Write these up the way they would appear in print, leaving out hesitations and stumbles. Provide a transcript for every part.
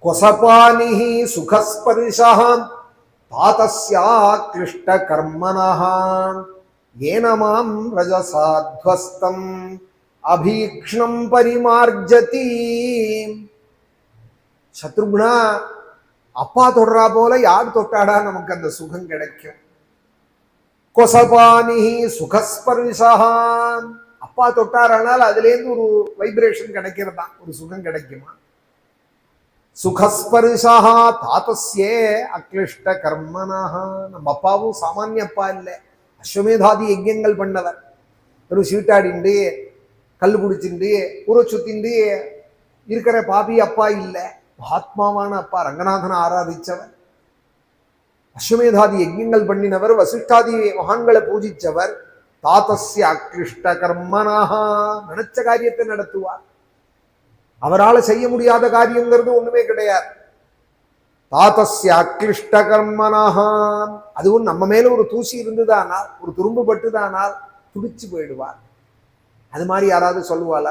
கொசபானிஹ சுகஸ்பர்ஷः தாதஸ்யாக்லிஷ்ட கர்மணः ஏனமாம் ரஜசாத்வஸ்தம் அபீக்ஷ்ணம் பரிமார்ஜதி. சத்ருக்னா, அப்பா தொடுறா போல யார் தொட்டாடா நமக்கு அந்த சுகம் கிடைக்கும். கொசபானிஹ சுகஸ்பர்ஷா, அப்பா தொட்டாரானால் அதுலேருந்து ஒரு வைப்ரேஷன் கிடைக்கிறதா, ஒரு சுகம் கிடைக்குமா. சுகஸ்பர்ஷா தாத்தஸ்யே அக்லிஷ்ட கர்மனா, நம்ம அப்பாவும் சாமானிய அப்பா இல்லை, அஸ்வமேதாதி யஜ்யங்கள் பண்ணவர். ஒரு சீட்டாடிண்டு கல் குடிச்சுண்டு ஊரை சுத்திண்டு இருக்கிற பாபி அப்பா இல்லை, ஆத்மாவான அப்பா, ரங்கநாதனை ஆராதிச்சவர், அஸ்வமேதாதி யஜ்யங்கள் பண்ணினவர், வசிஷ்டாதி மகான்களை பூஜிச்சவர். தாத்தஸ்ய அக்லிஷ்ட கர்மனாக, நினைச்ச காரியத்தை நடத்துவார். அவரால் செய்ய முடியாத காரியங்கிறது ஒண்ணுமே கிடையாது. தாத்தஸ்ய அக்லிஷ்ட கர்மனாக, அதுவும் நம்ம மேல ஒரு தூசி இருந்துதானால், ஒரு துரும்பு பட்டுதானால் துடிச்சு போயிடுவார். அது மாதிரி யாராவது சொல்லுவாள?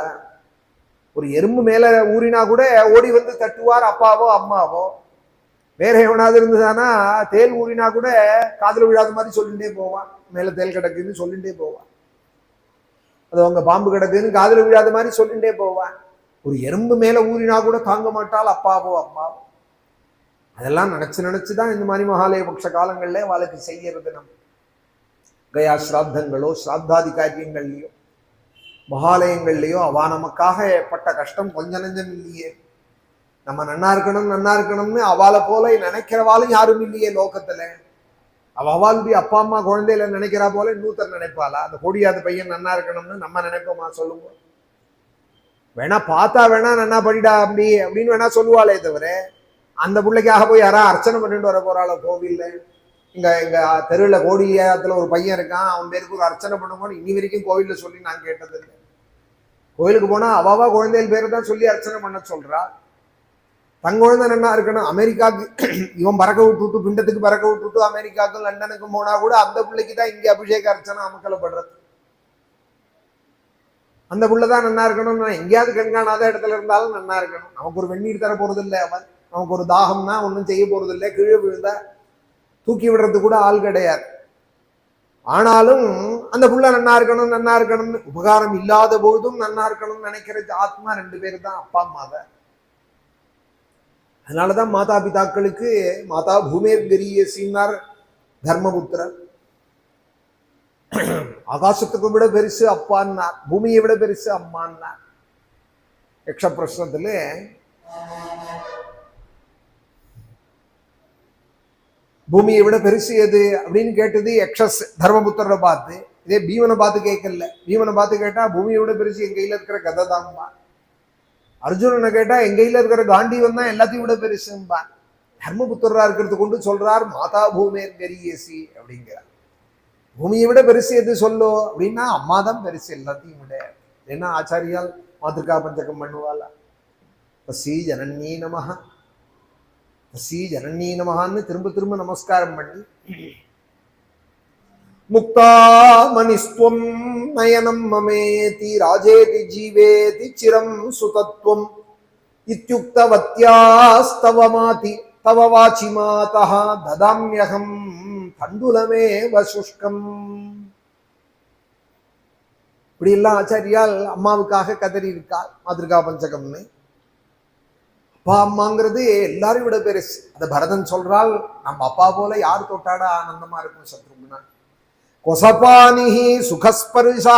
ஒரு எறும்பு மேல ஊறினா கூட ஓடி வந்து தட்டுவார் அப்பாவோ அம்மாவோ. வேற எவனாவது இருந்ததானா தேல் ஊறினா கூட காதுல விழாத மாதிரி சொல்லிட்டே போவான், மேல தேல் கிடக்குன்னு சொல்லிட்டே போவான். அது அவங்க பாம்பு கிடக்குன்னு காதுல விழாத மாதிரி சொல்லிட்டே போவான். ஒரு எறும்பு மேல ஊறினா கூட தாங்க மாட்டால் அப்பாவோ அம்மாவோ. அதெல்லாம் நினைச்சுதான் இந்த மாதிரி மகாலய பட்ச காலங்கள்ல அவளுக்கு செய்யறது. நம்ம கயா ஸ்ராத்தங்களோ ஸ்ராத்தாதி காரியங்கள்லையோ மகாலயங்கள்லையோ அவ நமக்காக பட்ட கஷ்டம் கொஞ்ச நஞ்சம் இல்லையே. நம்ம நன்னா இருக்கணும்னு அவளை போல நினைக்கிறவாலும் யாரும் இல்லையே லோகத்துல. அவளுடைய அப்பா அம்மா குழந்தையில நினைக்கிறா போல இன்னொருத்தர் நினைப்பாளா? அந்த கொடியாத பையன் நன்னா இருக்கணும்னு நம்ம நினைப்போமா சொல்லுவோம்? வேணா பார்த்தா வேணா நன்னா படிடா அப்படி அப்படின்னு வேணா சொல்லுவாளே தவிர, அந்த பிள்ளைக்காக போய் யாரா அர்ச்சனை பண்ணிட்டு வர போறாளோ கோவில்ல? எங்க தெருவில் கோடியாத்துல ஒரு பையன் இருக்கான், அவன் பேருக்கு ஒரு அர்ச்சனை பண்ணுவோம்னு இனி வரைக்கும் கோவில்ல சொல்லி நான் கேட்டதில்லை. கோயிலுக்கு போனா அவாவா குழந்தைகள் பேரை தான் சொல்லி அர்ச்சனை பண்ண சொல்றா. தன் குழந்தை நன்னா இருக்கணும். அமெரிக்காவுக்கு இவன் பறக்க விட்டுட்டு, பிண்டத்துக்கு பறக்க விட்டுட்டு அமெரிக்காவுக்கும் லண்டனுக்கும் போனா கூட அந்த பிள்ளைக்கு தான் இங்கே அபிஷேக அர்ச்சனை அமக்கலப்படுறது. அந்த பிள்ளைதான் நன்னா இருக்கணும். எங்கேயாவது கண்காணாத இடத்துல இருந்தாலும் நன்னா இருக்கணும். நமக்கு ஒரு வெந்நீர் தர போறது இல்லை அவன். நமக்கு ஒரு தாகம்னா ஒன்றும் செய்ய போறது இல்லை. கீழே விழுந்தா தூக்கி விடுறது கூட ஆள் கிடையாது. ஆனாலும் அந்த புள்ள நன்னா இருக்கணும்னு உபகாரம் இல்லாத பொழுதும் நன்னா இருக்கணும்னு நினைக்கிறது ஆத்மா ரெண்டு பேரு தான், அப்பா அம்மா தான். அதனாலதான் மாதா பிதாக்களுக்கு மாதா பூமேர் கரியசின்னார் தர்மபுத்திரர். ஆகாசத்துக்கு விட பெருசு அப்பான்னார், பூமியை விட பெருசு அம்மான்னார். யக்ஷ பிரஷ்னத்துல பூமியை விட பெருசு எது அப்படின்னு கேட்டது யக்ஷஸ் தர்மபுத்திரரை பார்த்து. இதே பீமனை பார்த்து கேட்கல. பீமனை பார்த்து கேட்டா பூமியை விட பெருசு என் கையில இருக்கிற கதை தான்பா. அர்ஜுனனை கேட்டா என் கையில இருக்கிற காண்டிவன் தான் எல்லாத்தையும் விட பெருசும்பா. தர்மபுத்திரரா இருக்கிறது கொண்டு சொல்றார் மாதா பூமேர் கரியசி அப்படிங்கிறார். பூமியை விட பெருசு எது சொல்லோ அப்படின்னா அம்மா தான் பெருசு எல்லாத்தையும் விட. ஏன்னா ஆச்சாரியால் மாத்திருக்கா பஞ்சகம் பண்ணுவாளா? பசி ஜனனீ நமஹ, பசி ஜனனீ நமஹான்னு திரும்ப திரும்ப நமஸ்காரம் பண்ணி, முக்தா மணிஸ்துவம் நயனம் மமேதி ராஜேதி ஜீவேதி சிரம் சுதத்வம் இத்யுக்தவத்யாஸ்தவமாதி தவ வாசி மாதா ததாம்யகம் தண்டுலமே வசுஷ்கம். இப்படி எல்லாம் ஆச்சாரியால் அம்மாவுக்காக கதறி இருக்காள் மாத்திருக்கா பஞ்சகம்னு. அப்பா அம்மாங்கிறது எல்லாரும் விட பெருசு. அதை பரதன் சொல்றால், நம்ம அப்பா போல யார் தொட்டாடா ஆனந்தமா இருக்கும் சத்ருகுணா. கொசபானிஹி சுகஸ்பர்ஷா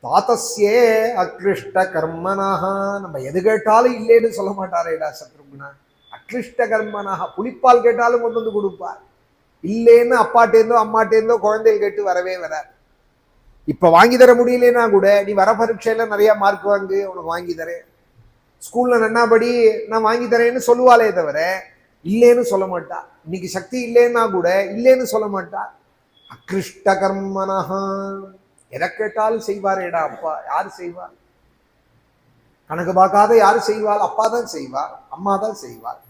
தாத்தஸ்யே அக்லிஷ்ட கர்மனாக, நம்ம எது கேட்டாலும் இல்லைன்னு சொல்ல மாட்டாரேடா சத்ருகுணா. அக்லிஷ்ட கர்மனாக, புளிப்பால் கேட்டாலும் கொண்டு வந்து கொடுப்பார். இல்லைன்னு அப்பாட்டேந்தோ அம்மாட்டேந்தோ குழந்தைகள் கேட்டு வரவே வராது. இப்ப வாங்கி தர முடியலன்னா கூட நீ வர பரீட்சையில நிறைய மார்க் வாங்கு, உனக்கு வாங்கி தரேன், ஸ்கூல்ல நன்னாபடி நான் வாங்கி தரேன்னு சொல்லுவாளே தவிர இல்லைன்னு சொல்ல மாட்டா. இன்னைக்கு சக்தி இல்லைன்னா கூட இல்லைன்னு சொல்ல மாட்டா. அக்லிஷ்ட கர்மனஹா, எதை கேட்டாலும் செய்வாரேடா அப்பா. யாரு செய்வார்? கணக்கு பார்க்காத யாரு செய்வாள்? அப்பா தான் செய்வார், அம்மா தான் செய்வார்.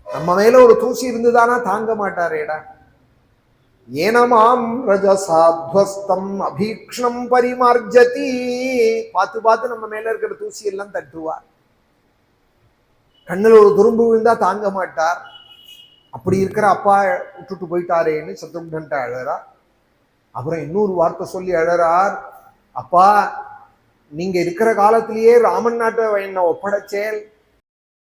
நம்ம மேல ஒரு தூசி இருந்துதானா தாங்க மாட்டாரேடா. ஏனமாம் ரஜசாத்வஸ்தம் அபீக்ஷ்ணம் பரிமார்ஜதி. பார்த்து பார்த்து நம்ம மேல இருக்கிற தூசி எல்லாம் தட்டுவார். கண்ணில் ஒரு துரும்பு விழுந்தா தாங்க மாட்டார். அப்படி இருக்கிற அப்பா விட்டுட்டு போயிட்டாரேன்னு சத்ருக்னன்ட்ட அழறார். அப்புறம் இன்னொரு வார்த்தை சொல்லி அழறார், அப்பா நீங்க இருக்கிற காலத்திலேயே ராமன் நாட்டை என்ன ஒப்படைச்சேன்,